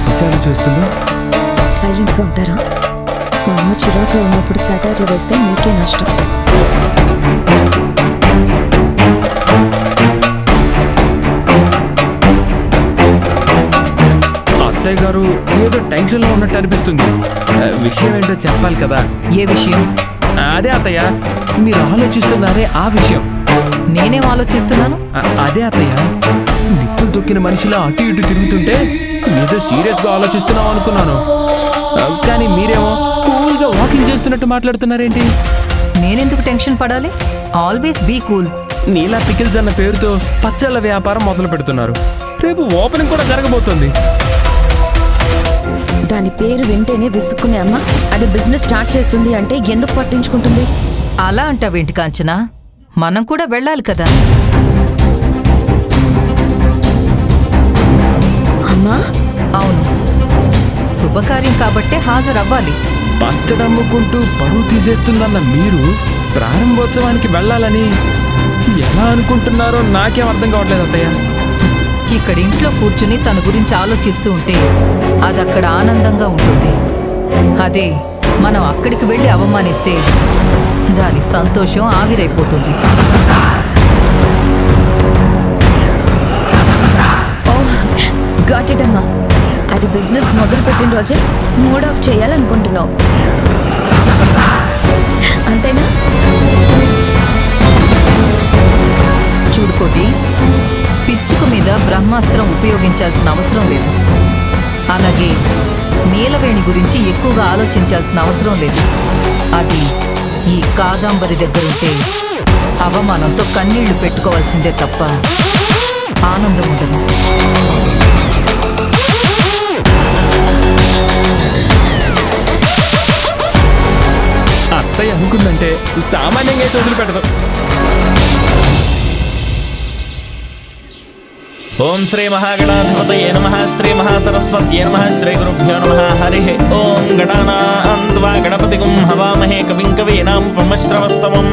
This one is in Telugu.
విచారణ చూస్తున్నా. సైలెంట్గా ఉంటారా? మా అమ్మ చిరాకు ఉన్నప్పుడు సెటైర్లు వేస్తే మీకే నష్టం. అత్తయ్య గారు ఏదో టెన్షన్లో ఉన్నట్టు అనిపిస్తుంది. విషయం ఏంటో చెప్పాలి కదా. ఏ విషయం? అదే అత్తయ్య, మీరు ఆలోచిస్తున్నారే ఆ విషయం. నేనేం ఆలోచిస్తున్నాను? అదే అత్తయ్య, నిప్పులు తొక్కిన మనిషిలా అటు ఇటు తిరుగుతుంటే ఏదో సీరియస్గా ఆలోచిస్తున్నాం అనుకున్నాను. కానీ మీరేమో కూల్గా వాకింగ్ చేస్తున్నట్టు మాట్లాడుతున్నారేంటి? నేనెందుకు టెన్షన్ పడాలి? Always be cool. Neela pickles అన్న పేరుతో పచ్చళ్ళ వ్యాపారం మొదలు పెడుతున్నారు. రేపు ఓపెనింగ్ కూడా జరగబోతోంది. దాని పేరు వింటేనే విసుక్కునే అమ్మ అది బిజినెస్ స్టార్ట్ చేస్తుంది అంటే ఎందుకు పట్టించుకుంటుంది? అలా అంటావేంటి కాంచనా? మనం కూడా వెళ్ళాలి కదా. అమ్మా అవును, శుభకార్యం కాబట్టే హాజరవ్వాలి. పచ్చడమ్ముకుంటూ పరువు తీసేస్తుందన్న మీరు ప్రారంభోత్సవానికి వెళ్ళాలని ఎలా అనుకుంటున్నారో నాకేం అర్థం కావట్లేదు అత్తయ్య. ఇక్కడ ఇంట్లో కూర్చుని తన గురించి ఆలోచిస్తూ ఉంటే అదక్కడ ఆనందంగా ఉంటుంది. అదే మనం అక్కడికి వెళ్ళి అవమానిస్తే దాని సంతోషం ఆవిరైపోతుంది. గాట్ ఇట్ అమ్మా. అది బిజినెస్ మొదలు పెట్టిన రోజే మూడ్ ఆఫ్ చేయాలనుకుంటున్నావు అంతేనా? చూడుకోటి, పిచ్చుక మీద బ్రహ్మాస్త్రం ఉపయోగించాల్సిన అవసరం లేదు. అలాగే నీలవేణి గురించి ఎక్కువగా ఆలోచించాల్సిన అవసరం లేదు. అది ఈ కాదంబరి దగ్గరుంటే అవమానంతో కన్నీళ్లు పెట్టుకోవాల్సిందే తప్ప ఆనందం ఉండదు. అత్తయ్య అనుకుందంటే సామాన్యంగా అయితే వదిలిపెట్టదు. ఓం శ్రీ మహాగణాధిపతయే నమః శ్రీ మహాసరస్వత్యై నమః శ్రీ గురుభ్యో నమః. హరి ఓం గణానాం త్వా గణపతిగుం హవామహే కవిం కవీనాముపమశ్రవస్తమం